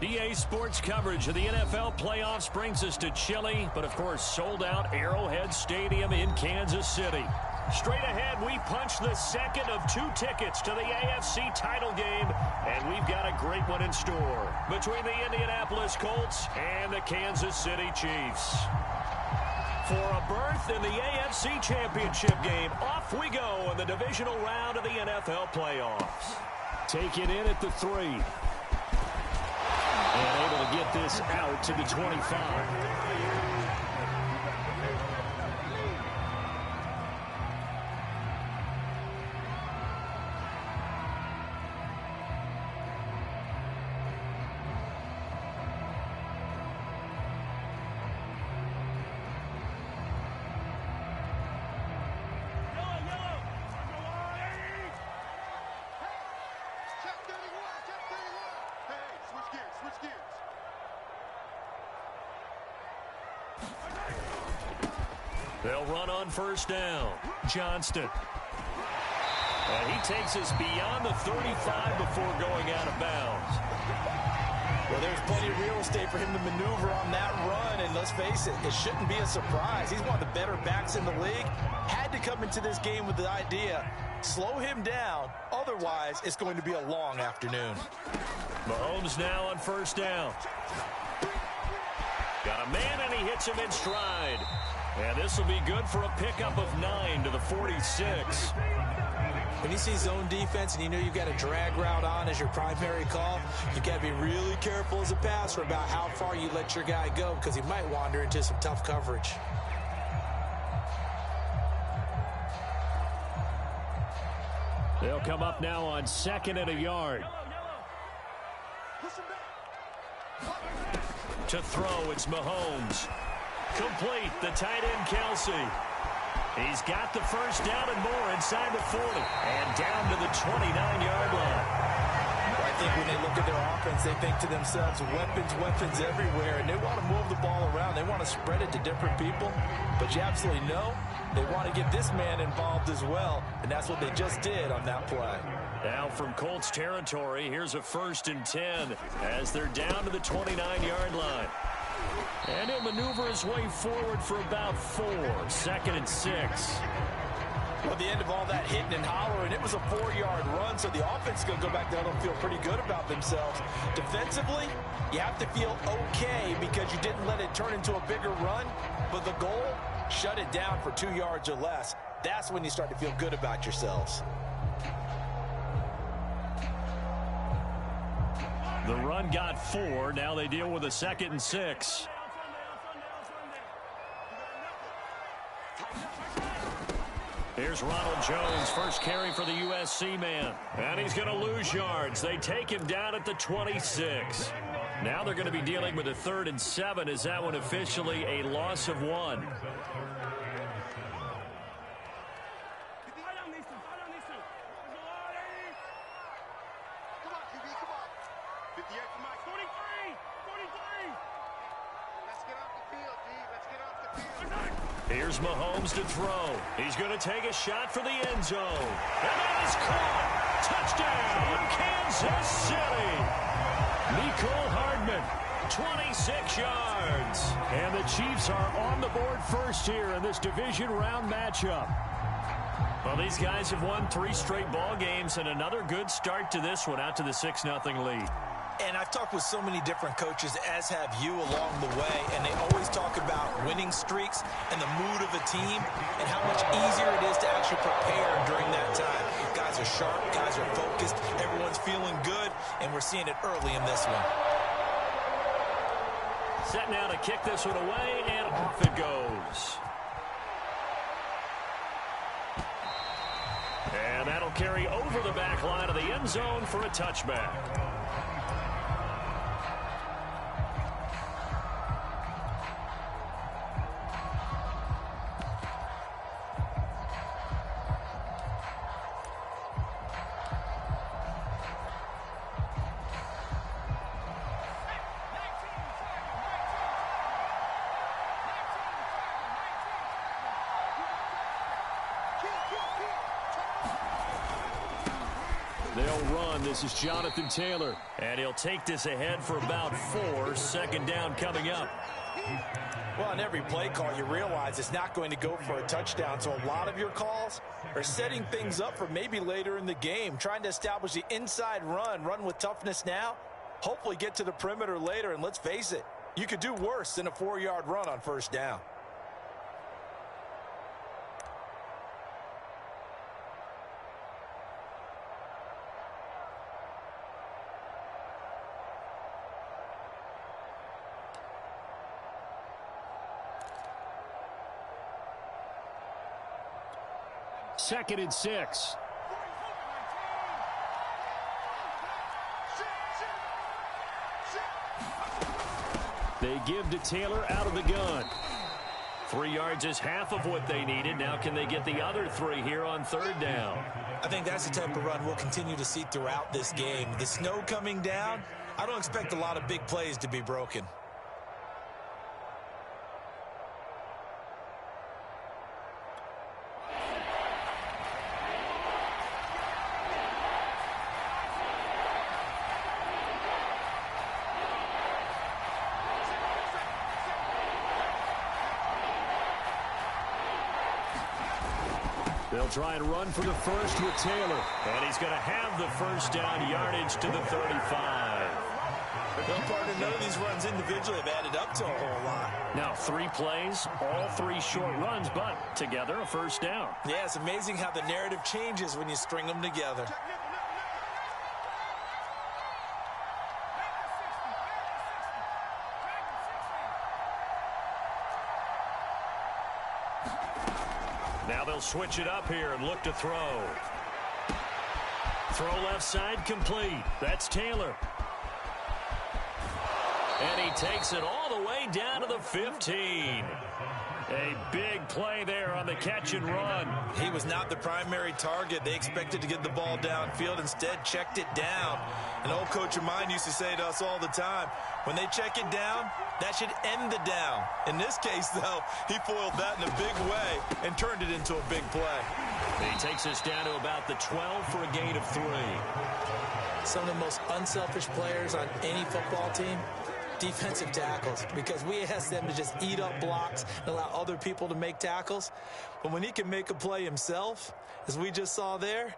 EA Sports coverage of the NFL playoffs brings us to chilly, but of course sold-out Arrowhead Stadium in Kansas City. Straight ahead, we punch the second of 2 tickets to the AFC title game, and we've got a great one in store between the Indianapolis Colts and the Kansas City Chiefs. For a berth in the AFC Championship game, off we go in the divisional round of the NFL playoffs. Take it in at the 3. And able to get this out to the 25. They'll run on first down. Johnston. And he takes us beyond the 35 before going out of bounds. Well, there's plenty of real estate for him to maneuver on that run, and let's face it, it shouldn't be a surprise. He's one of the better backs in the league. Had to come into this game with the idea, slow him down, otherwise it's going to be a long afternoon. Mahomes now on first down. Got a man, and he hits him in stride. And this will be good for a pickup of 9 to the 46. When you see zone defense and you know you've got a drag route on as your primary call, you've got to be really careful as a passer about how far you let your guy go because he might wander into some tough coverage. They'll come up now on 2nd and a yard. To throw, it's Mahomes. Complete, the tight end, Kelsey. He's got the first down and more inside the 40. And down to the 29-yard line. Well, I think when they look at their offense, they think to themselves, weapons everywhere. And they want to move the ball around. They want to spread it to different people. But you absolutely know they want to get this man involved as well. And that's what they just did on that play. Now from Colts territory, here's a 1st and 10 as they're down to the 29-yard line. And he'll maneuver his way forward for about 4. 2nd and 6. Well, at the end of all that hitting and hollering, it was a 4-yard run, so the offense is going to go back there and feel pretty good about themselves. Defensively, you have to feel okay because you didn't let it turn into a bigger run, but the goal, shut it down for 2 yards or less. That's when you start to feel good about yourselves. The run got 4. Now they deal with a 2nd and 6. Here's Ronald Jones, first carry for the USC man. And he's going to lose yards. They take him down at the 26. Now they're going to be dealing with a 3rd and 7. Is that one officially a loss of 1? Here's Mahomes to throw. He's going to take a shot for the end zone. And that is caught. Touchdown, Kansas City. Mecole Hardman, 26 yards. And the Chiefs are on the board first here in this division round matchup. Well, these guys have won 3 straight ball games and another good start to this one out to the 6-0 lead. And I've talked with so many different coaches, as have you along the way, and they always talk about winning streaks and the mood of a team and how much easier it is to actually prepare during that time. Guys are sharp, guys are focused, everyone's feeling good, and we're seeing it early in this one. Set now to kick this one away, and off it goes. And that'll carry over the back line of the end zone for a touchback. They'll run. This is Jonathan Taylor. And he'll take this ahead for about 4. Second down coming up. Well, on every play call, you realize it's not going to go for a touchdown. So a lot of your calls are setting things up for maybe later in the game, trying to establish the inside run with toughness now, hopefully get to the perimeter later. And let's face it, you could do worse than a 4-yard run on first down. Second and 6. They give to Taylor out of the gun. 3 yards is half of what they needed. Now can they get the other 3 here on third down? I think that's the type of run we'll continue to see throughout this game. The snow coming down, I don't expect a lot of big plays to be broken. They'll try and run for the first with Taylor. And he's going to have the first down, yardage to the 35. Well, partner, none of these runs individually have added up to a whole lot. Now 3 plays, all 3 short runs, but together a first down. Yeah, it's amazing how the narrative changes when you string them together. Now they'll switch it up here and look to throw. Throw left side complete. That's Taylor. And he takes it all the way down to the 15. A big play there on the catch and run. He was not the primary target. They expected to get the ball downfield. Instead, checked it down. An old coach of mine used to say to us all the time, when they check it down, that should end the down. In this case, though, he foiled that in a big way and turned it into a big play. He takes us down to about the 12 for a gain of 3. Some of the most unselfish players on any football team, defensive tackles, because we ask them to just eat up blocks and allow other people to make tackles. But when he can make a play himself, as we just saw there,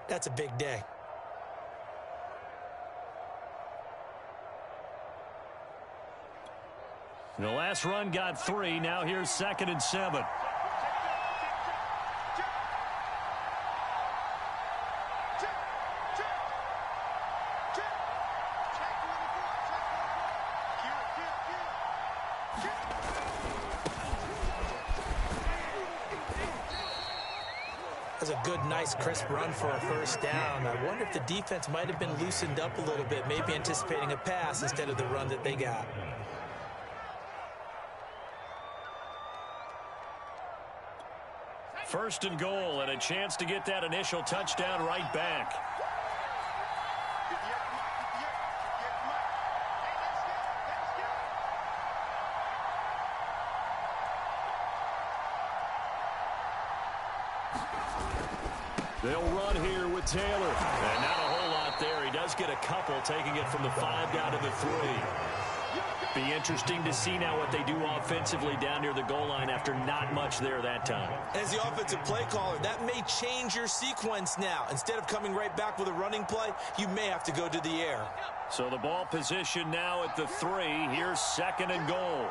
that's a big day. The last run got 3. Now here's 2nd and 7. That's a good, nice, crisp run for a first down. I wonder if the defense might have been loosened up a little bit, maybe anticipating a pass instead of the run that they got. First and goal, and a chance to get that initial touchdown right back. They'll run here with Taylor. And not a whole lot there. He does get a couple, taking it from the 5 down to the 3. Be interesting to see now what they do offensively down near the goal line after not much there that time. As the offensive play caller, that may change your sequence now. Instead of coming right back with a running play, you may have to go to the air. So the ball position now at the 3. Here's 2nd and goal.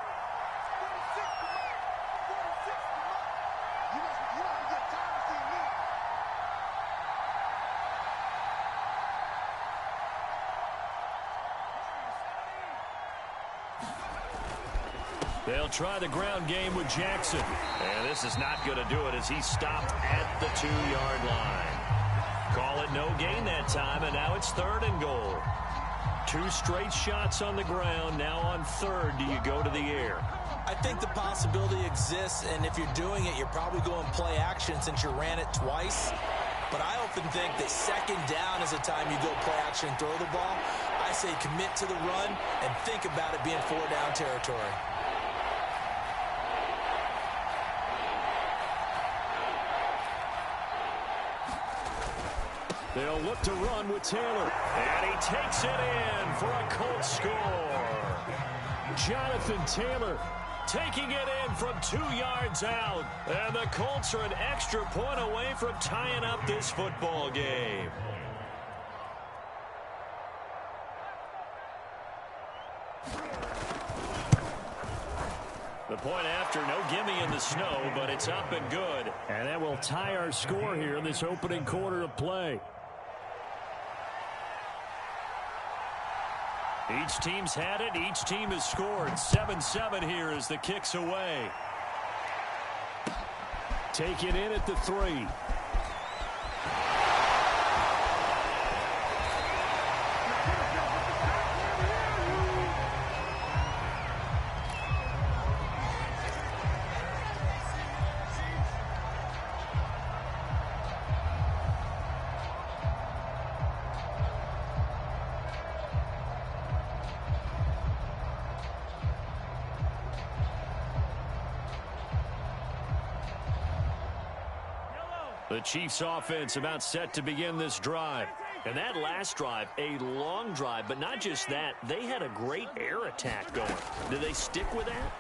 They'll try the ground game with Jackson. And this is not going to do it as he stopped at the 2-yard line. Call it no gain that time, and now it's 3rd and goal. 2 straight shots on the ground. Now on 3rd, do you go to the air? I think the possibility exists, and if you're doing it, you're probably going play action since you ran it twice. But I often think that 2nd down is the time you go play action and throw the ball. I say commit to the run and think about it being 4-down territory. They'll look to run with Taylor. And he takes it in for a Colts score. Jonathan Taylor taking it in from 2 yards out. And the Colts are an extra point away from tying up this football game. The point after, no gimme in the snow, but it's up and good. And that will tie our score here in this opening quarter of play. Each team's had it. Each team has scored. 7-7 here as the kick's away. Take it in at the 3. The Chiefs offense about set to begin this drive. And that last drive, a long drive, but not just that, they had a great air attack going. Do they stick with that?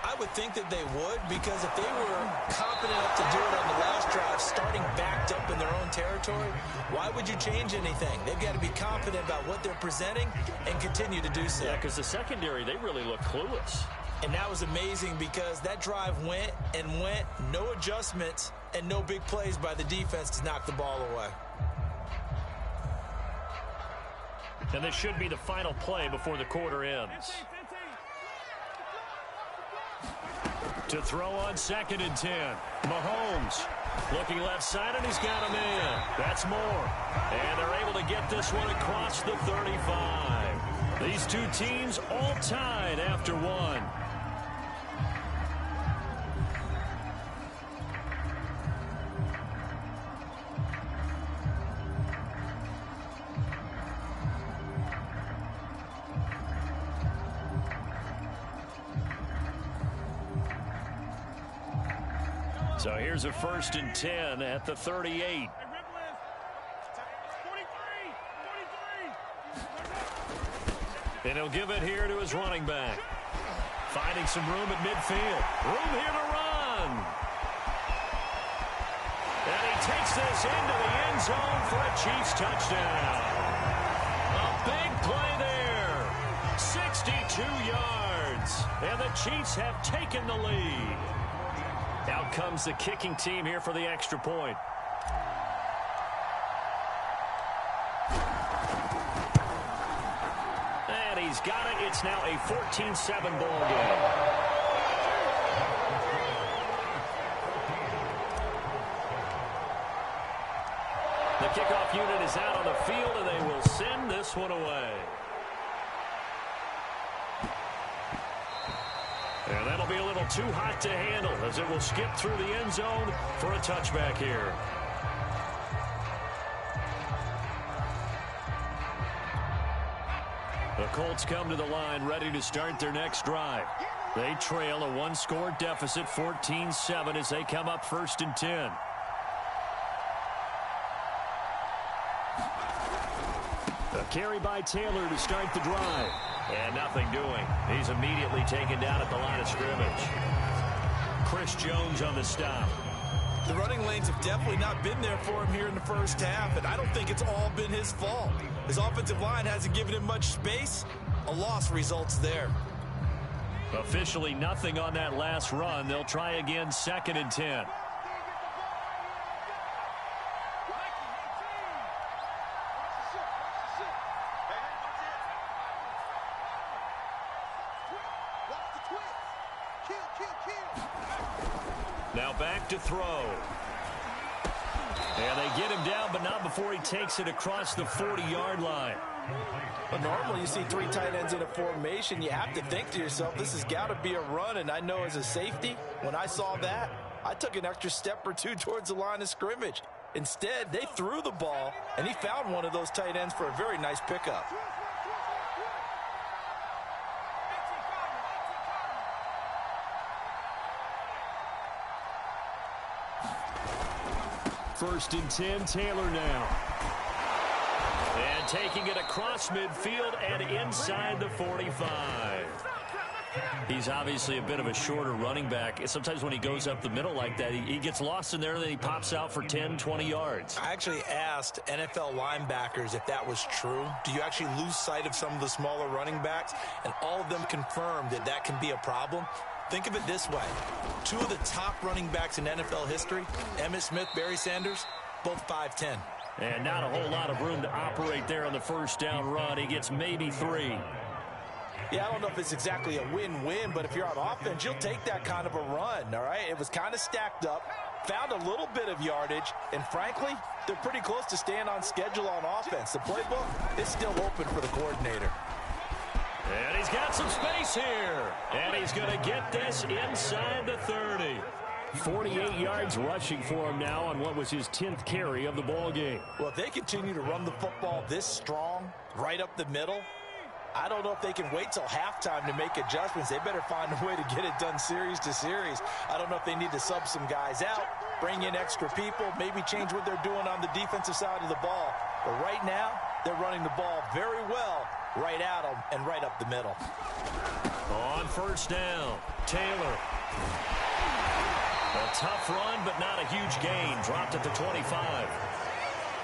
I would think that they would, because if they were confident enough to do it on the last drive, starting backed up in their own territory, why would you change anything? They've got to be confident about what they're presenting and continue to do so. Yeah, because the secondary, they really look clueless. And that was amazing because that drive went and went, no adjustments, and no big plays by the defense to knock the ball away. And this should be the final play before the quarter ends. To throw on 2nd and 10. Mahomes looking left side, and he's got him in. That's more. And they're able to get this one across the 35. These two teams all tied after one. So here's a 1st and 10 at the 38. And he'll give it here to his running back. Finding some room at midfield. Room here to run. And he takes this into the end zone for a Chiefs touchdown. A big play there. 62 yards. And the Chiefs have taken the lead. Out comes the kicking team here for the extra point. And he's got it. It's now a 14-7 ball game. The kickoff unit is out on the field, and they will send this one away. And that'll be a little too hot to handle as it will skip through the end zone for a touchback here. The Colts come to the line ready to start their next drive. They trail a one-score deficit, 14-7, as they come up 1st and 10. A carry by Taylor to start the drive. And nothing doing. He's immediately taken down at the line of scrimmage. Chris Jones on the stop. The running lanes have definitely not been there for him here in the first half, and I don't think it's all been his fault. His offensive line hasn't given him much space. A loss results there. Officially nothing on that last run. They'll try again 2nd and 10. Now back to throw. And they get him down, but not before he takes it across the 40-yard line. But normally you see 3 tight ends in a formation, you have to think to yourself, this has got to be a run. And I know as a safety, when I saw that, I took an extra step or 2 towards the line of scrimmage. Instead, they threw the ball, and he found one of those tight ends for a very nice pickup. First and 10, Taylor now. And taking it across midfield and inside the 45. He's obviously a bit of a shorter running back. Sometimes when he goes up the middle like that, he gets lost in there, and then he pops out for 10, 20 yards. I actually asked NFL linebackers if that was true. Do you actually lose sight of some of the smaller running backs? And all of them confirmed that that can be a problem. Think of it this way. Two of the top running backs in NFL history, Emmitt Smith, Barry Sanders, both 5'10". And not a whole lot of room to operate there on the first down run. He gets maybe 3. Yeah, I don't know if it's exactly a win-win, but if you're on offense, you'll take that kind of a run, all right? It was kind of stacked up, found a little bit of yardage, and frankly, they're pretty close to staying on schedule on offense. The playbook is still open for the coordinator. And he's got some space here. And he's going to get this inside the 30. 48 yards rushing for him now on what was his 10th carry of the ball game. Well, if they continue to run the football this strong, right up the middle, I don't know if they can wait till halftime to make adjustments. They better find a way to get it done series to series. I don't know if they need to sub some guys out, bring in extra people, maybe change what they're doing on the defensive side of the ball. But right now, they're running the ball very well right at them and right up the middle. On first down, Taylor. A tough run, but not a huge gain. Dropped at the 25.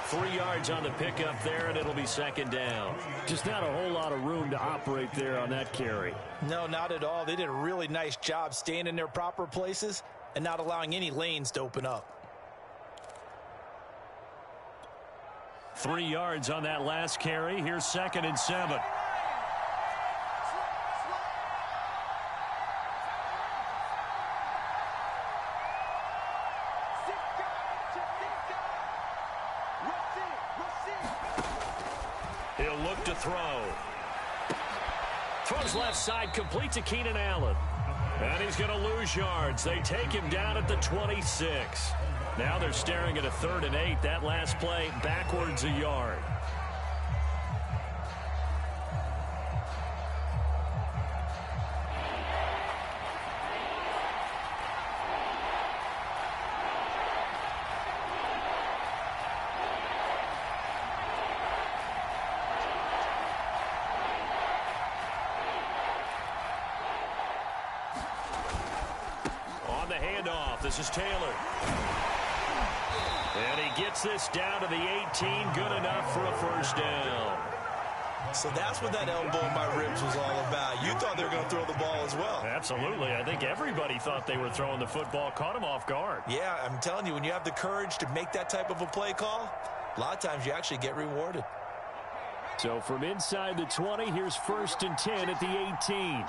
3 yards on the pickup there, and it'll be second down. Just not a whole lot of room to operate there on that carry. No, not at all. They did a really nice job staying in their proper places and not allowing any lanes to open up. 3 yards on that last carry. Here's 2nd and 7. He'll look to throw. Throws left side, complete to Keenan Allen. And he's going to lose yards. They take him down at the 26. Now they're staring at a 3rd and 8. That last play, backwards a yard. On the handoff, this is Taylor. And he gets this down to the 18, good enough for a first down. So that's what that elbow in my ribs was all about. You thought they were going to throw the ball as well. Absolutely. I think everybody thought they were throwing the football, caught him off guard. Yeah, I'm telling you, when you have the courage to make that type of a play call, a lot of times you actually get rewarded. So from inside the 20, here's 1st and 10 at the 18.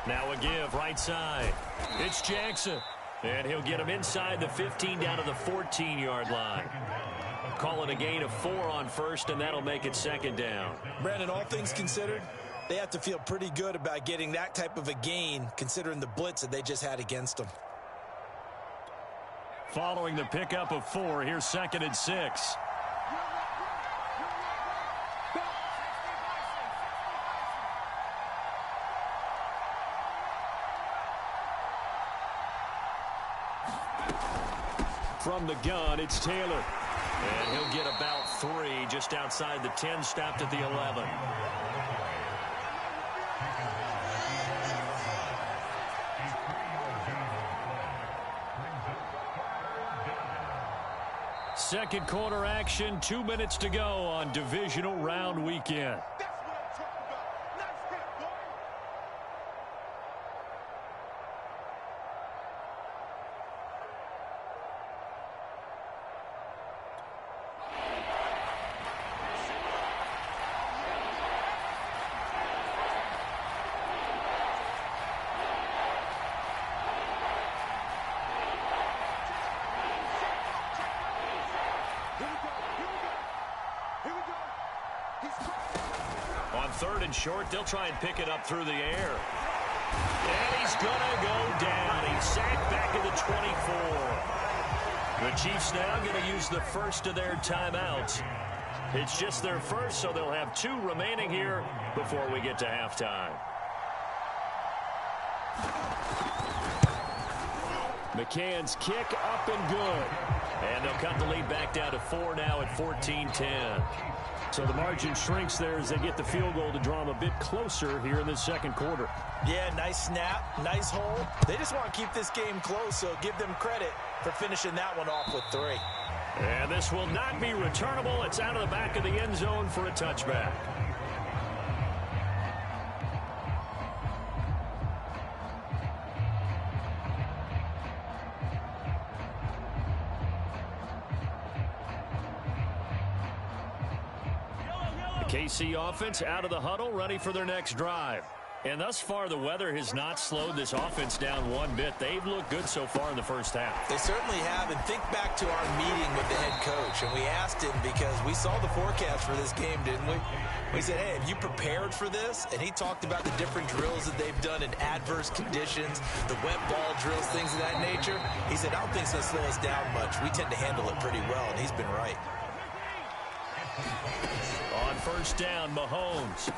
Now a give right side. It's Jackson. And he'll get him inside the 15 down to the 14-yard line. Call it a gain of 4 on first, and that'll make it 2nd down. Brandon, all things considered, they have to feel pretty good about getting that type of a gain, considering the blitz that they just had against them. Following the pickup of 4, here's 2nd and 6. From the gun, it's Taylor. And he'll get about 3 just outside the 10, stopped at the 11. Second quarter action, 2 minutes to go on divisional round weekend. On 3rd and short, they'll try and pick it up through the air. And he's going to go down. He's sacked back at the 24. The Chiefs now going to use the first of their timeouts. It's just their first, so they'll have 2 remaining here before we get to halftime. McCann's kick up and good. And they'll cut the lead back down to 4 now at 14-10. So the margin shrinks there as they get the field goal to draw them a bit closer here in the second quarter. Yeah, nice snap, nice hole. They just want to keep this game close, so give them credit for finishing that one off with 3. And this will not be returnable. It's out of the back of the end zone for a touchback. KC offense out of the huddle, ready for their next drive. And thus far, the weather has not slowed this offense down one bit. They've looked good so far in the first half. They certainly have. And think back to our meeting with the head coach. And we asked him because we saw the forecast for this game, didn't we? We said, hey, have you prepared for this? And he talked about the different drills that they've done in adverse conditions, the wet ball drills, things of that nature. He said, I don't think it's going to slow us down much. We tend to handle it pretty well, and he's been right. On first down, Mahomes.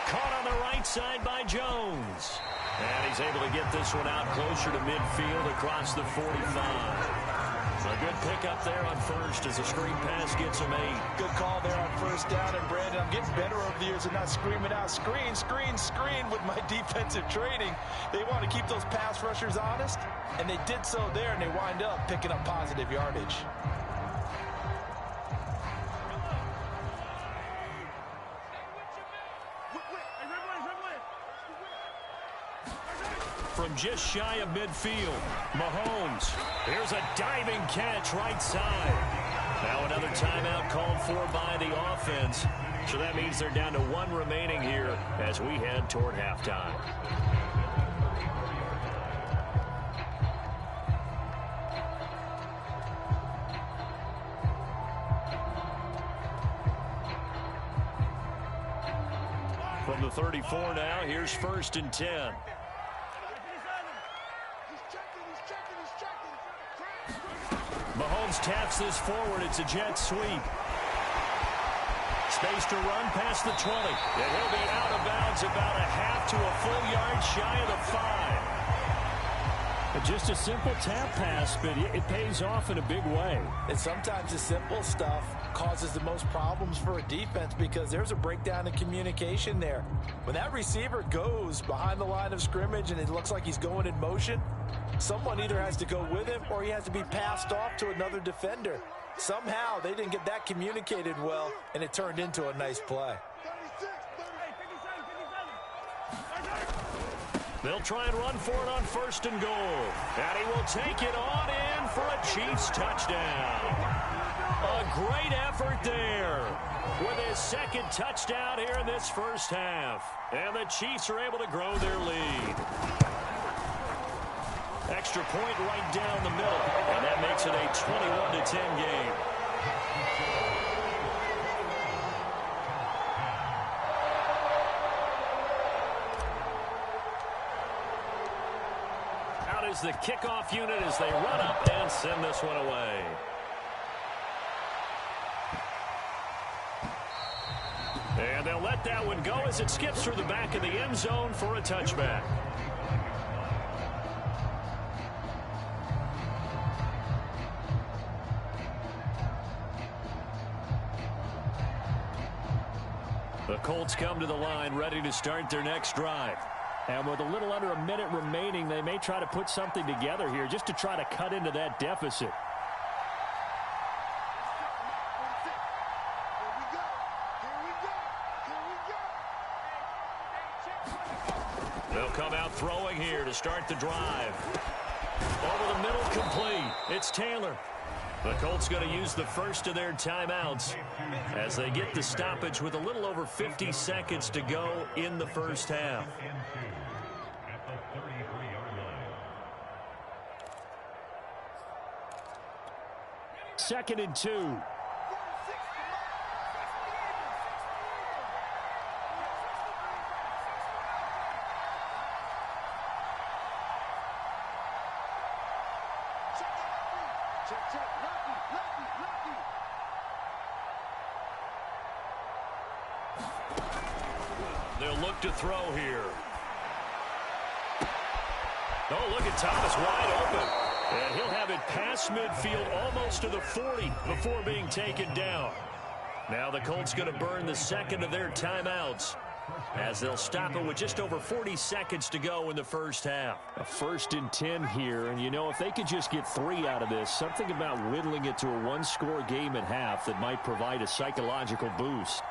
Caught on the right side by Jones. And he's able to get this one out closer to midfield across the 45. A good pickup there on first as a screen pass gets him 8. Good call there on first down. And, Brandon, I'm getting better over the years and not screaming out, screen, screen, screen with my defensive training. They want to keep those pass rushers honest, and they did so there, and they wind up picking up positive yardage. From just shy of midfield, Mahomes. Here's a diving catch right side. Now another timeout called for by the offense. So that means they're down to 1 remaining here as we head toward halftime. From the 34 now, here's first and 10. Mahomes taps this forward. It's a jet sweep. Space to run past the 20. And he'll be out of bounds about a half to a full yard shy of the 5. Just a simple tap pass, but it pays off in a big way. And sometimes the simple stuff causes the most problems for a defense because there's a breakdown in communication there. When that receiver goes behind the line of scrimmage and it looks like he's going in motion, someone either has to go with him or he has to be passed off to another defender. Somehow they didn't get that communicated well, and it turned into a nice play. They'll try and run for it on first and goal. And he will take it on in for a Chiefs touchdown. A great effort there with his second touchdown here in this first half. And the Chiefs are able to grow their lead. Extra point right down the middle. And that makes it a 21-10 game. Out is the kickoff unit as they run up and send this one away. And they'll let that one go as it skips through the back of the end zone for a touchback. The Colts come to the line ready to start their next drive. And with a little under a minute remaining, they may try to put something together here just to try to cut into that deficit. They'll come out throwing here to start the drive. Over the middle, complete. It's Taylor. The Colts going to use the first of their timeouts as they get the stoppage with a little over 50 seconds to go in the first half. Second and 2. They'll look to throw here. Oh, look at Thomas wide open. And he'll have it past midfield almost to the 40 before being taken down. Now the Colts going to burn the second of their timeouts as they'll stop it with just over 40 seconds to go in the first half. A 1st and 10 here, and you know, if they could just get 3 out of this, something about whittling it to a 1-score game at half that might provide a psychological boost.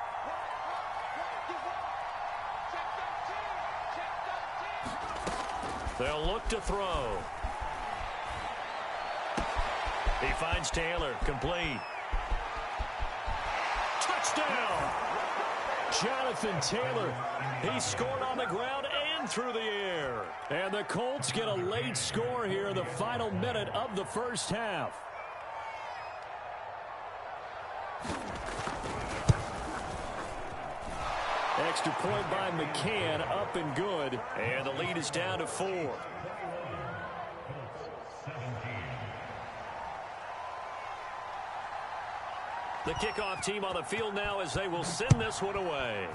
They'll look to throw. He finds Taylor, complete. Touchdown! Jonathan Taylor, he scored on the ground and through the air. And the Colts get a late score here in the final minute of the first half. Extra point by McCann, up and good. And the lead is down to 4. The kickoff team on the field now as they will send this one away.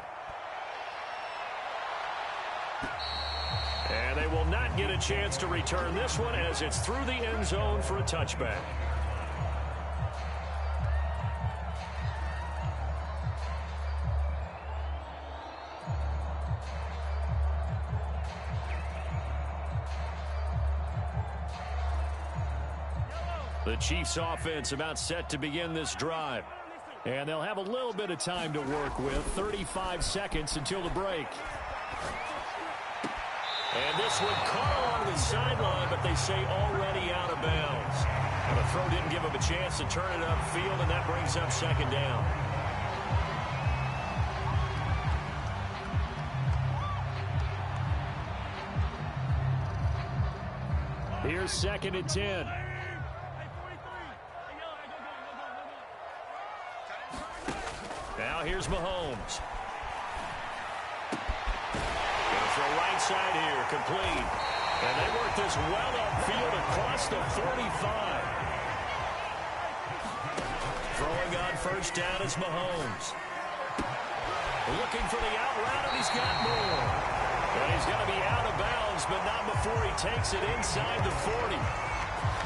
And they will not get a chance to return this one as it's through the end zone for a touchback. The Chiefs offense about set to begin this drive. And they'll have a little bit of time to work with. 35 seconds until the break. And this one caught along the sideline, but they say already out of bounds. And the throw didn't give him a chance to turn it upfield, and that brings up 2nd down. Here's 2nd and 10. Now here's Mahomes. Gonna throw right side here, complete. And they work this well upfield across the 45. Throwing on 1st down is Mahomes. Looking for the out route, and he's got more. And he's going to be out of bounds, but not before he takes it inside the 40.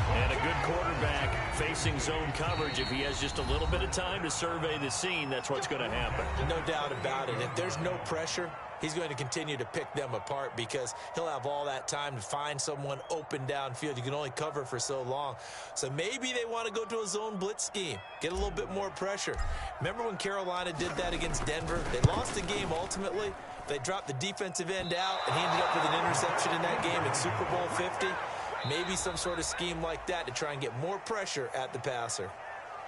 And a good quarterback facing zone coverage. If he has just a little bit of time to survey the scene, that's what's going to happen. No doubt about it. If there's no pressure, he's going to continue to pick them apart because he'll have all that time to find someone open downfield. You can only cover for so long. So maybe they want to go to a zone blitz scheme, get a little bit more pressure. Remember when Carolina did that against Denver? They lost the game ultimately. They dropped the defensive end out, and he ended up with an interception in that game in Super Bowl 50. Maybe some sort of scheme like that to try and get more pressure at the passer.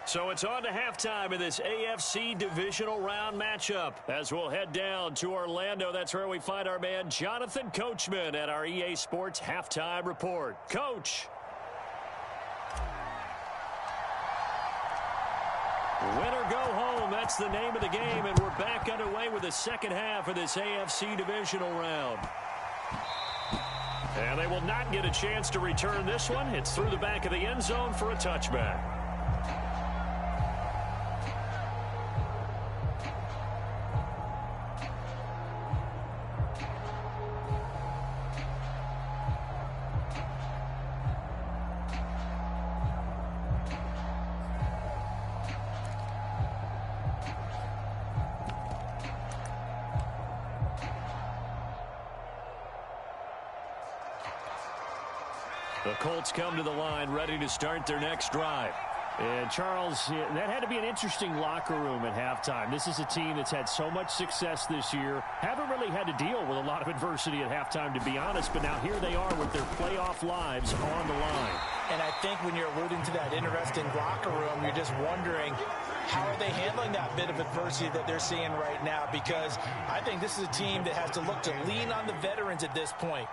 So it's on to halftime in this AFC divisional round matchup. As we'll head down to Orlando, that's where we find our man Jonathan Coachman at our EA Sports Halftime Report. Coach. Win or go home, that's the name of the game, and we're back underway with the second half of this AFC divisional round. And they will not get a chance to return this one. It's through the back of the end zone for a touchback. The Colts come to the line ready to start their next drive. And Charles, that had to be an interesting locker room at halftime. This is a team that's had so much success this year. Haven't really had to deal with a lot of adversity at halftime, to be honest. But now here they are with their playoff lives on the line. And I think when you're alluding to that interesting locker room, you're just wondering, how are they handling that bit of adversity that they're seeing right now? Because I think this is a team that has to look to lean on the veterans at this point.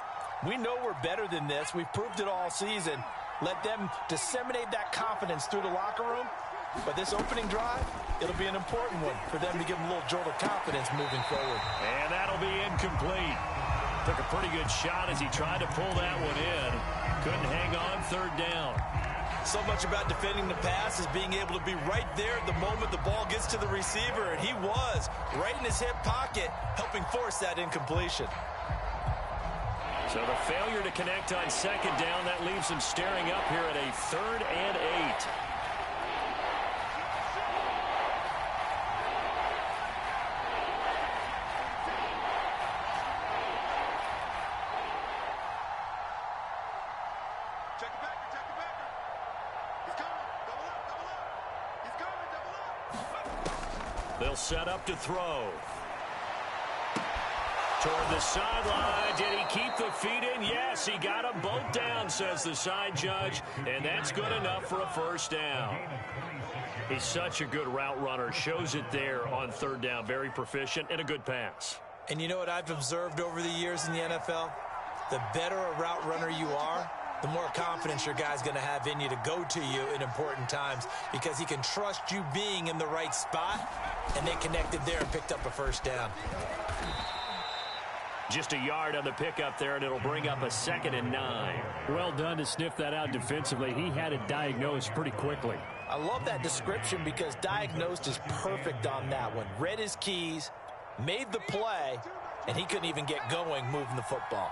We know we're better than this. We've proved it all season. Let them disseminate that confidence through the locker room. But this opening drive, it'll be an important one for them to give them a little jolt of confidence moving forward. And that'll be incomplete. Took a pretty good shot as he tried to pull that one in. Couldn't hang on 3rd down. So much about defending the pass is being able to be right there at the moment the ball gets to the receiver. And he was right in his hip pocket, helping force that incompletion. So So the failure to connect on second down, that leaves them staring up here at a 3rd and 8. They'll set up to throw. Toward the sideline. Did he keep the feet in? Yes, he got them both down, says the side judge. And that's good enough for a first down. He's such a good route runner. Shows it there on 3rd down. Very proficient and a good pass. And you know what I've observed over the years in the NFL? The better a route runner you are, the more confidence your guy's going to have in you to go to you in important times, because he can trust you being in the right spot, and they connected there and picked up a first down. Just a yard on the pickup there, and it'll bring up a 2nd and 9. Well done to sniff that out defensively. He had it diagnosed pretty quickly. I love that description because diagnosed is perfect on that one. Read his keys, made the play, and he couldn't even get going moving the football.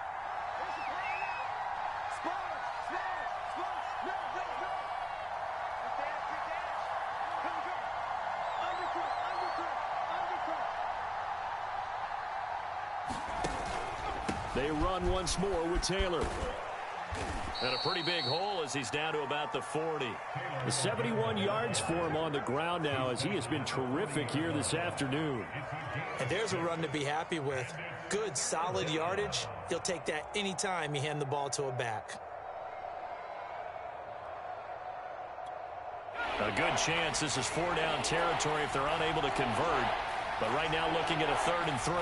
They run once more with Taylor. And a pretty big hole as he's down to about the 40. The 71 yards for him on the ground now, as he has been terrific here this afternoon. And there's a run to be happy with. Good, solid yardage. He'll take that anytime you hand the ball to a back. A good chance this is 4-down territory if they're unable to convert. But right now looking at a 3rd and 3.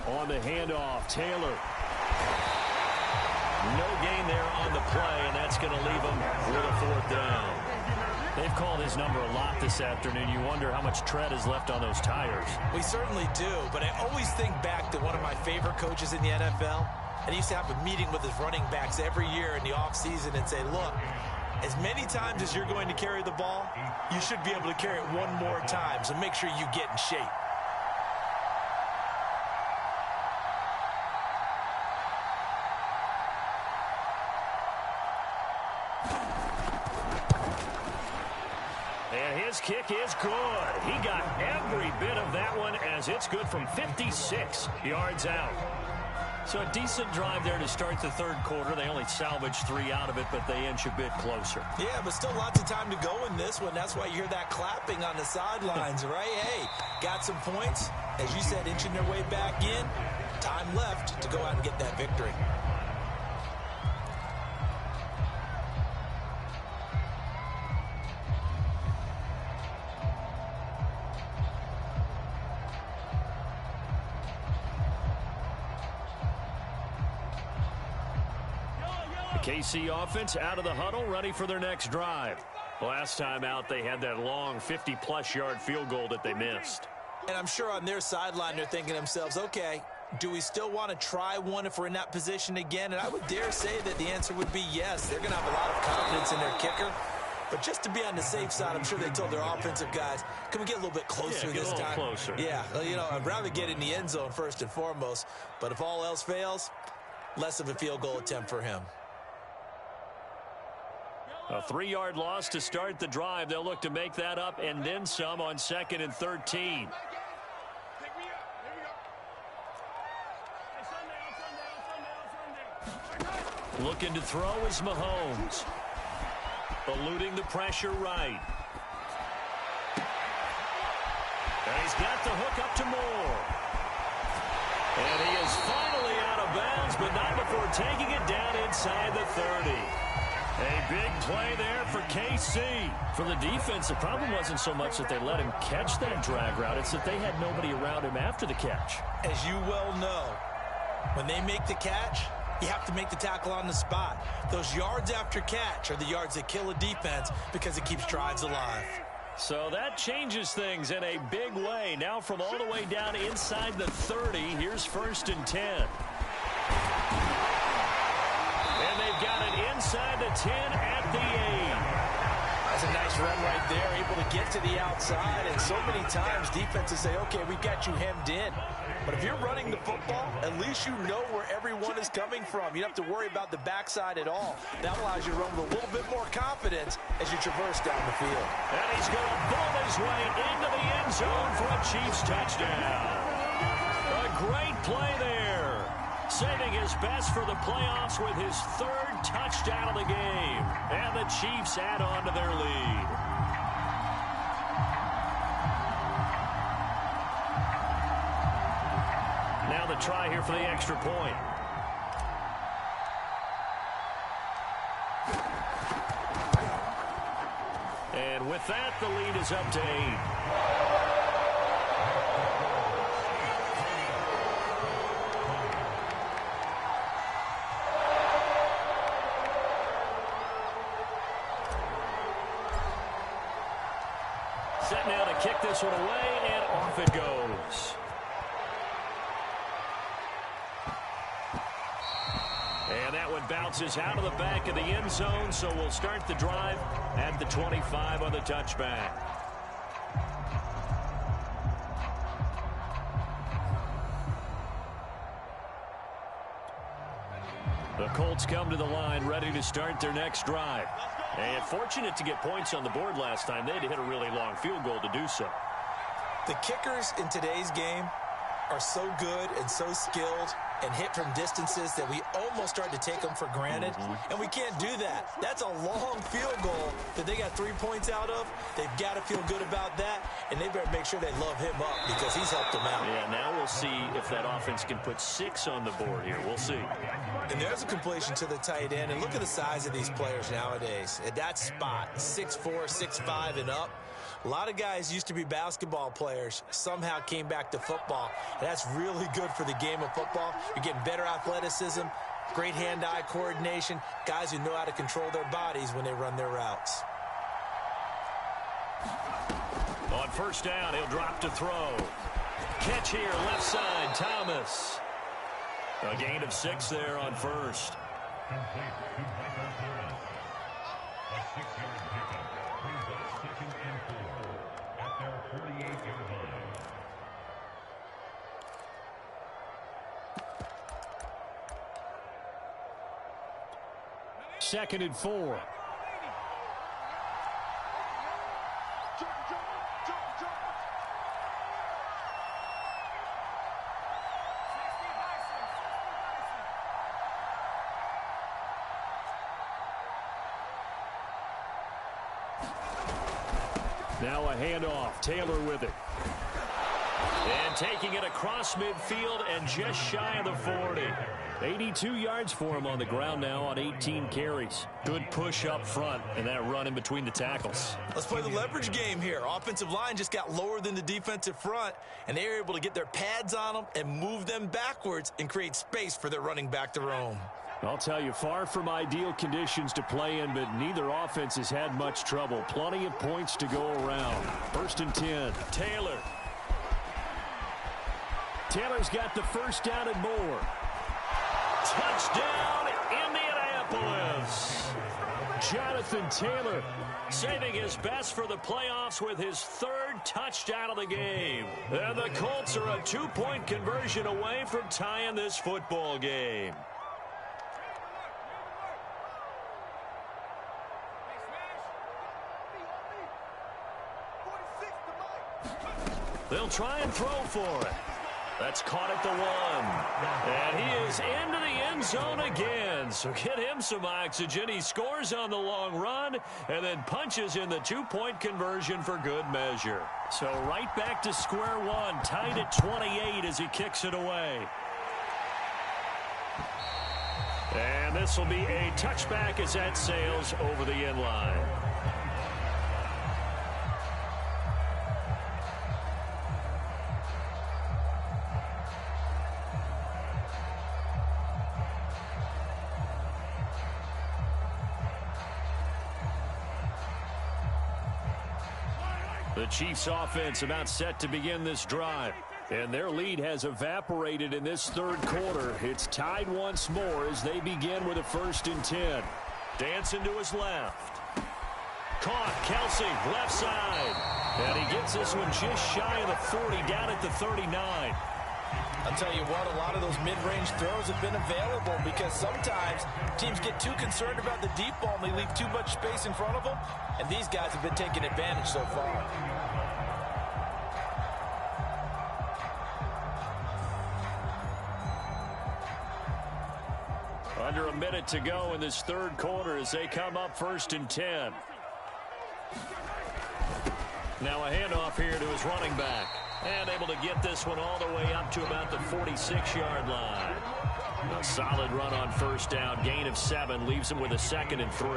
On the handoff, Taylor. No gain there on the play, and that's going to leave him with a 4th down. They've called his number a lot this afternoon. You wonder how much tread is left on those tires. We certainly do, but I always think back to one of my favorite coaches in the NFL. And he used to have a meeting with his running backs every year in the offseason and say, look, as many times as you're going to carry the ball, you should be able to carry it one more time, so make sure you get in shape. His kick is good. He got every bit of that one as it's good from 56 yards out. So a decent drive there to start the 3rd quarter. They only salvaged 3 out of it, but they inch a bit closer. Yeah, but still lots of time to go in this one. That's why you hear that clapping on the sidelines, right? Hey, got some points. As you said, inching their way back in. Time left to go out and get that victory. KC offense out of the huddle, ready for their next drive. Last time out, they had that long 50-plus yard field goal that they missed. And I'm sure on their sideline, they're thinking to themselves, okay, do we still want to try one if we're in that position again? And I would dare say that the answer would be yes. They're going to have a lot of confidence in their kicker. But just to be on the safe side, I'm sure they told their offensive guys, can we get a little bit closer this time? Closer. Yeah, well, you know, I'd rather get in the end zone first and foremost. But if all else fails, less of a field goal attempt for him. A 3-yard loss to start the drive. They'll look to make that up and then some on 2nd and 13. Looking to throw is Mahomes. Eluding the pressure right. And he's got the hook up to Moore. And he is finally out of bounds, but not before taking it down inside the 30. A big play there for KC. For the defense, the problem wasn't so much that they let him catch that drag route. It's that they had nobody around him after the catch. As you well know, when they make the catch, you have to make the tackle on the spot. Those yards after catch are the yards that kill a defense because it keeps drives alive. So that changes things in a big way. Now from all the way down inside the 30, here's 1st and 10. inside the 10 at the 8. That's a nice run right there, able to get to the outside. And so many times defenses say, okay, we got you hemmed in. But if you're running the football, at least you know where everyone is coming from. You don't have to worry about the backside at all. That allows you to run with a little bit more confidence as you traverse down the field. And he's going to ball his way into the end zone for a Chiefs touchdown. A great play there. Saving his best for the playoffs with his third touchdown of the game. And the Chiefs add on to their lead. Now the try here for the extra point. And with that, the lead is up to 8. Set now to kick this one away, and off it goes. And that one bounces out of the back of the end zone, so we'll start the drive at the 25 on the touchback. The Colts come to the line, ready to start their next drive. And fortunate to get points on the board last time. They had to hit a really long field goal to do so. The kickers in today's game are so good and so skilled and hit from distances that we almost start to take them for granted. And we can't do that. That's a long field goal that they got 3 points out of. They've got to feel good about that, and they better make sure they love him up because he's helped them out. Yeah, now we'll see if that offense can put 6 on the board here. We'll see. And there's a completion to the tight end, and look at the size of these players nowadays. At that spot, 6'4", 6'5", and up. A lot of guys used to be basketball players, somehow came back to football. And that's really good for the game of football. You're getting better athleticism, great hand-eye coordination, guys who know how to control their bodies when they run their routes. On first down, he'll drop to throw. Catch here, left side, Thomas. A gain of 6 there on first. Second and 4. Now a handoff. Taylor with it. And taking it across midfield and just shy of the 40. 82 yards for him on the ground now on 18 carries. Good push up front and that run in between the tackles. Let's play the leverage game here. Offensive line just got lower than the defensive front, and they were able to get their pads on them and move them backwards and create space for their running back to roam. I'll tell you, far from ideal conditions to play in, but neither offense has had much trouble. Plenty of points to go around. First and 10. Taylor. Taylor's got the first down and more. Touchdown, Indianapolis. Jonathan Taylor saving his best for the playoffs with his third touchdown of the game. And the Colts are a 2-point conversion away from tying this football game. They'll try and throw for it. That's caught at the 1. And he is into the end zone again. So get him some oxygen. He scores on the long run and then punches in the 2-point conversion for good measure. So right back to square one, tied at 28 as he kicks it away. And this will be a touchback as that sails over the end line. The Chiefs offense about set to begin this drive. And their lead has evaporated in this third quarter. It's tied once more as they begin with a 1st and 10. Dancing to his left. Caught. Kelsey, left side. And he gets this one just shy of the 40, down at the 39. I'll tell you what, a lot of those mid-range throws have been available because sometimes teams get too concerned about the deep ball and they leave too much space in front of them, and these guys have been taking advantage so far. Under a minute to go in this third quarter as they come up 1st and 10. Now a handoff here to his running back. And able to get this one all the way up to about the 46-yard line. A solid run on 1st down. Gain of 7 leaves him with a 2nd and 3.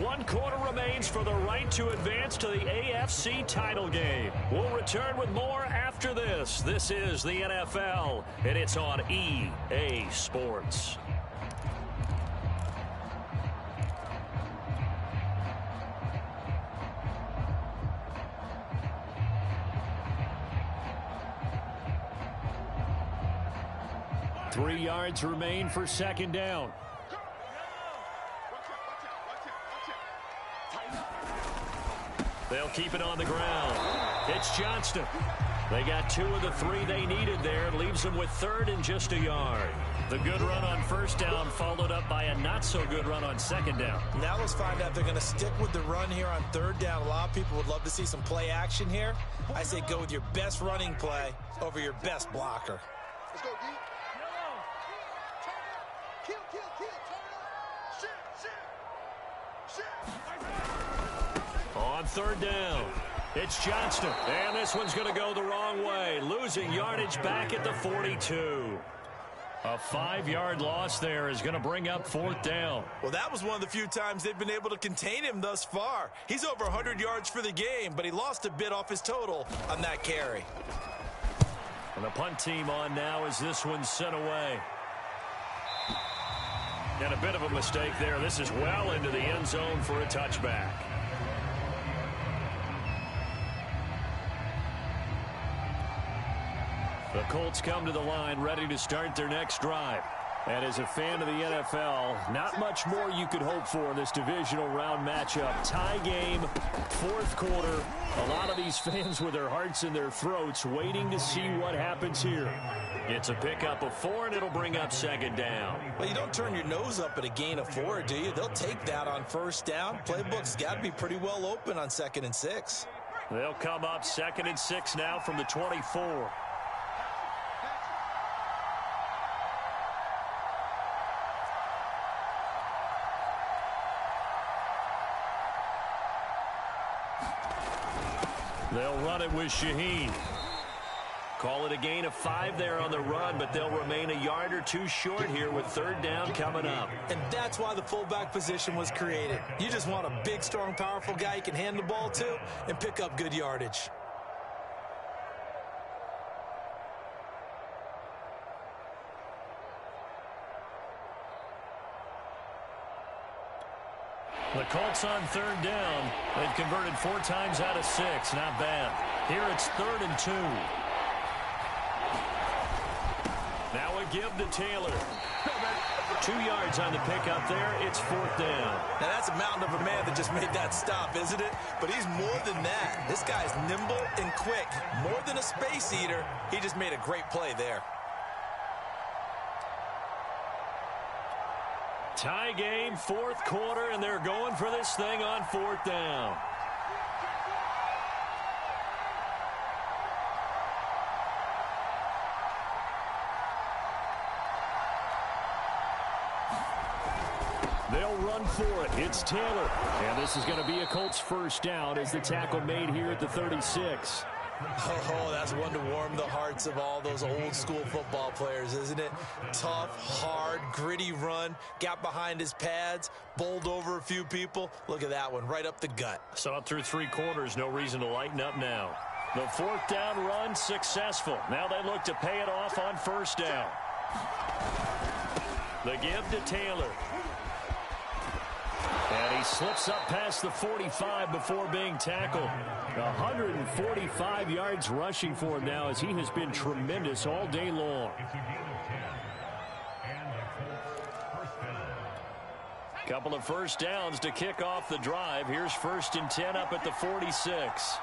One quarter remains for the right to advance to the AFC title game. We'll return with more after this. This is the NFL, and it's on EA Sports. Three yards remain for 2nd down. They'll keep it on the ground. It's Johnston. They got 2 of the 3 they needed there. Leaves them with 3rd and just a yard. The good run on 1st down followed up by a not-so-good run on 2nd down. Now let's find out if they're going to stick with the run here on 3rd down. A lot of people would love to see some play action here. I say go with your best running play over your best blocker. Let's go, D. On 3rd down, it's Johnston. And this one's going to go the wrong way. Losing yardage back at the 42. A 5-yard loss there is going to bring up 4th down. Well, that was one of the few times they've been able to contain him thus far. He's over 100 yards for the game, but he lost a bit off his total on that carry. And the punt team on now as this one's sent away. And a bit of a mistake there. This is well into the end zone for a touchback. The Colts come to the line ready to start their next drive. And as a fan of the NFL, not much more you could hope for in this divisional round matchup. Tie game, 4th quarter. A lot of these fans with their hearts in their throats waiting to see what happens here. It's a pickup of 4, and it'll bring up 2nd down. Well, you don't turn your nose up at a gain of 4, do you? They'll take that on 1st down. Playbook's got to be pretty well open on 2nd and 6. They'll come up 2nd and 6 now from the 24. They'll run it with Shaheen. Call it a gain of 5 there on the run, but they'll remain a yard or 2 short here with 3rd down coming up. And that's why the fullback position was created. You just want a big, strong, powerful guy you can hand the ball to and pick up good yardage. The Colts on 3rd down. They've converted 4 times out of 6. Not bad. Here it's 3rd and 2. Now a give to Taylor. 2 yards on the pickup there. It's 4th down. Now that's a mountain of a man that just made that stop, isn't it? But he's more than that. This guy's nimble and quick. More than a space eater. He just made a great play there. Tie game, 4th quarter, and they're going for this thing on 4th down. They'll run for it. It's Taylor. And this is going to be a Colts 1st down as the tackle made here at the 36. Oh, that's one to warm the hearts of all those old school football players, isn't it? Tough, hard, gritty run, got behind his pads, bowled over a few people. Look at that one, right up the gut. Saw it through 3 quarters, no reason to lighten up now. The 4th down run successful. Now they look to pay it off on 1st down. The give to Taylor. And he slips up past the 45 before being tackled. 145 yards rushing for him now as he has been tremendous all day long. Couple of first downs to kick off the drive. Here's 1st and 10 up at the 46.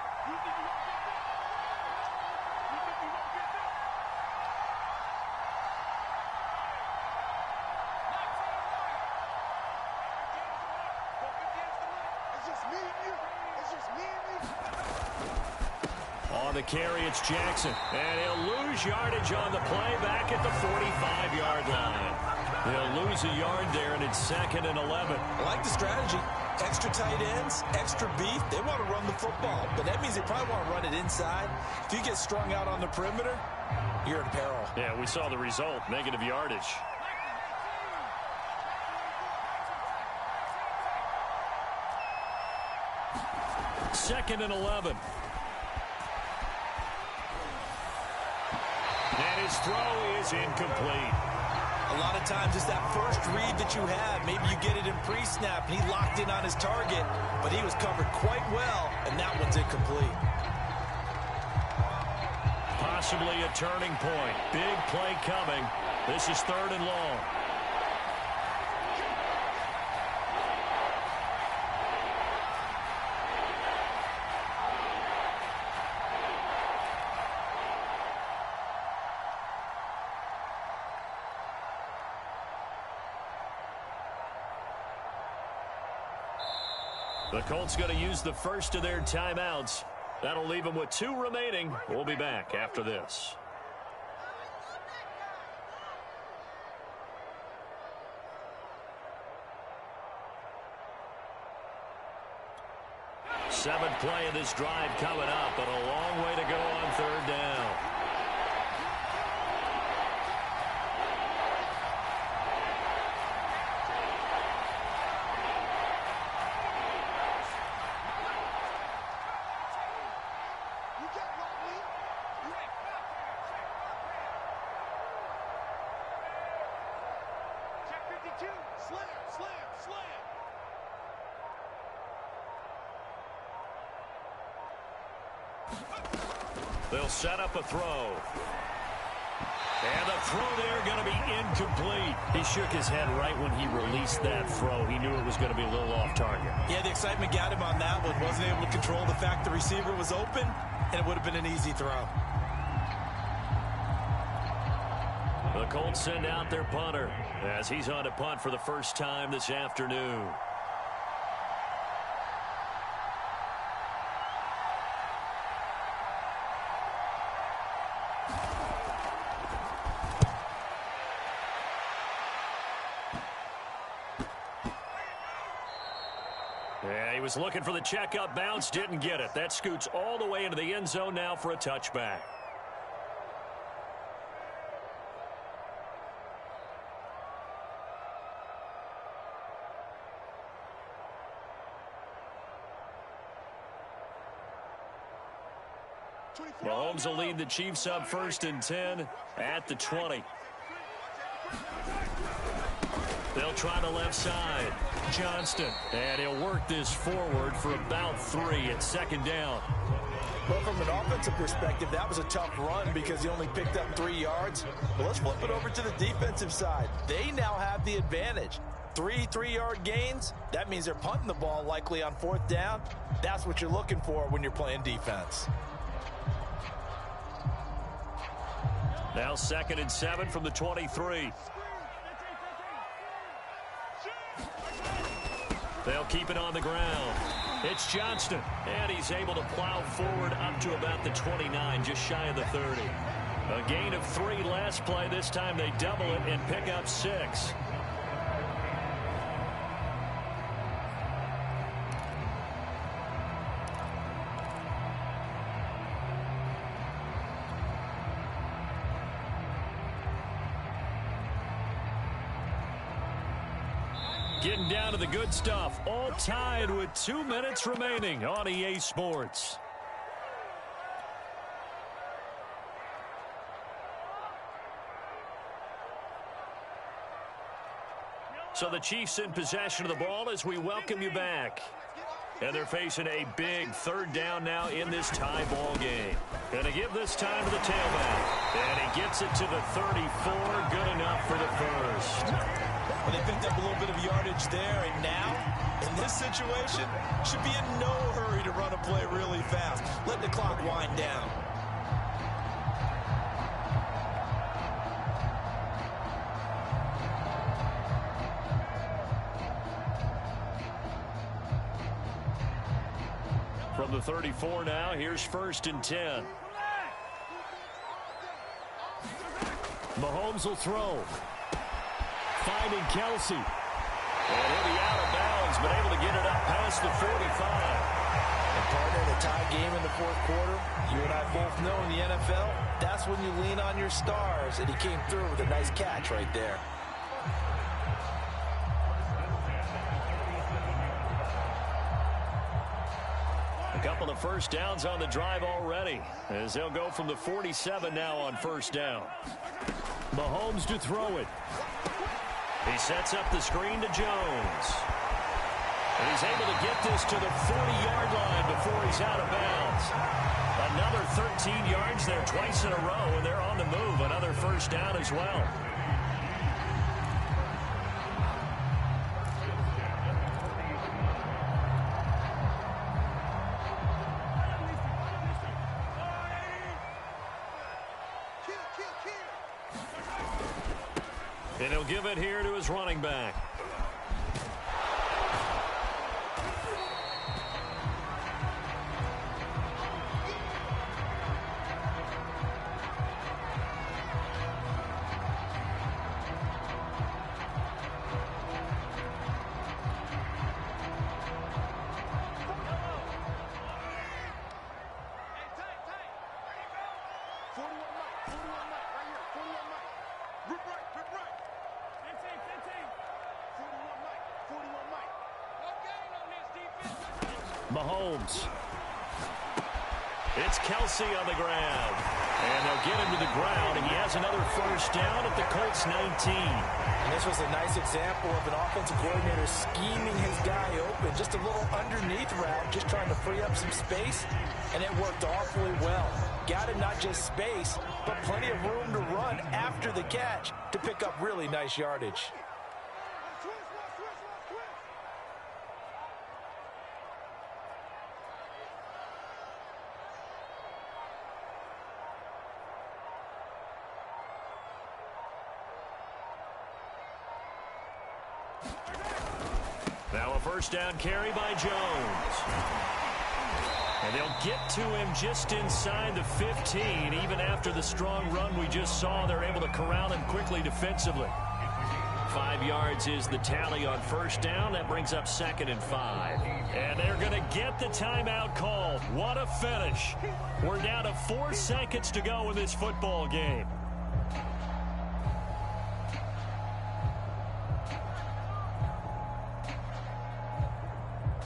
On the carry, it's Jackson. And he'll lose yardage on the play back at the 45-yard line. He'll lose a yard there, and it's 2nd and 11. I like the strategy. Extra tight ends, extra beef. They want to run the football, but that means they probably want to run it inside. If you get strung out on the perimeter, you're in peril. Yeah, we saw the result, negative yardage. Second and 11. And his throw is incomplete. A lot of times it's that first read that you have. Maybe you get it in pre-snap. He locked in on his target, but he was covered quite well, and that one's incomplete. Possibly a turning point. Big play coming. This is 3rd and long. The Colts going to use the first of their timeouts. That'll leave them with 2 remaining. We'll be back after this. Seventh play of this drive coming up, but a long way to go on 3rd down. They'll set up a throw. And the throw there going to be incomplete. He shook his head right when he released that throw. He knew it was going to be a little off target. Yeah, the excitement got him on that one. Wasn't able to control the fact the receiver was open, and it would have been an easy throw. The Colts send out their punter as he's on to punt for the first time this afternoon. Yeah, he was looking for the checkup bounce, didn't get it. That scoots all the way into the end zone now for a touchback. Mahomes will lead the Chiefs up 1st and 10 at the 20. They'll try the left side. Johnston. And he'll work this forward for about 3 at 2nd down. Well, from an offensive perspective, that was a tough run because he only picked up 3 yards. But let's flip it over to the defensive side. They now have the advantage. 3 3-yard gains. That means they're punting the ball likely on 4th down. That's what you're looking for when you're playing defense. Now 2nd and 7 from the 23. They'll keep it on the ground. It's Johnston, and he's able to plow forward up to about the 29, just shy of the 30. A gain of 3 last play. This time they double it and pick up 6. Getting down to the good stuff. All tied with 2 minutes remaining on EA Sports. So the Chiefs in possession of the ball as we welcome you back. And they're facing a big third down now in this tie ball game. Going to give this time to the tailback. And he gets it to the 34. Good enough for the first. Well, they picked up a little bit of yardage there, and now, in this situation, should be in no hurry to run a play really fast. Let the clock wind down. From the 34 now, here's 1st and 10. Mahomes will throw. Finding Kelsey. And he'll be out of bounds, but able to get it up past the 45. And partner, the tie game in the fourth quarter, you and I both know in the NFL, that's when you lean on your stars, and he came through with a nice catch right there. A couple of first downs on the drive already, as they'll go from the 47 now on 1st down. Mahomes to throw it. He sets up the screen to Jones. And he's able to get this to the 40-yard line before he's out of bounds. Another 13 yards there twice in a row, and they're on the move. Another first down as well. And he'll give it here to his running back. Mahomes. It's Kelsey on the ground. And they'll get him to the ground, and he has another first down at the Colts 19. And this was a nice example of an offensive coordinator scheming his guy open. Just a little underneath route, just trying to free up some space, and it worked awfully well. Got him not just space, but plenty of room to run after the catch to pick up really nice yardage. Now a first down carry by Jones. And they'll get to him just inside the 15. Even after the strong run we just saw, they're able to corral him quickly defensively. 5 yards is the tally on first down. That brings up 2nd and 5. And they're going to get the timeout called. What a finish. We're down to 4 seconds to go in this football game.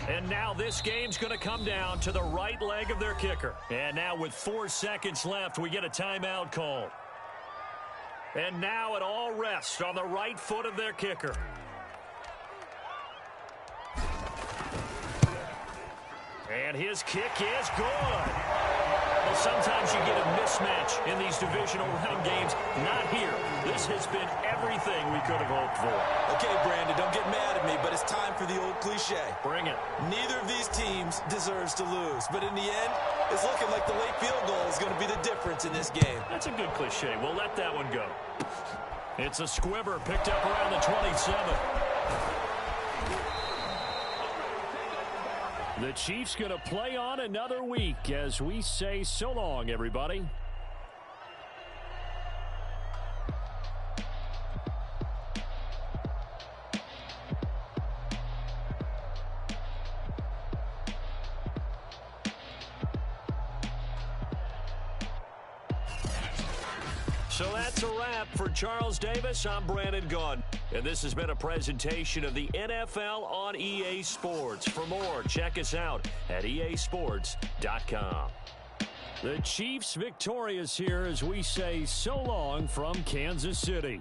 And now this game's going to come down to the right leg of their kicker. And now with 4 seconds left, we get a timeout call. And now it all rests on the right foot of their kicker. And his kick is good. Well, sometimes you get a mismatch in these divisional round games. Not here. This has been everything we could have hoped for. Okay, Brandon, don't get mad at me, but it's time for the old cliche. Bring it. Neither of these teams deserves to lose, but in the end, it's looking like the late field goal is going to be the difference in this game. That's a good cliche. We'll let that one go. It's a squibber picked up around the 27. The Chiefs going to play on another week as we say so long, everybody. So that's a wrap for Charles Davis. I'm Brandon Gunn. And this has been a presentation of the NFL on EA Sports. For more, check us out at easports.com. The Chiefs victorious here as we say so long from Kansas City.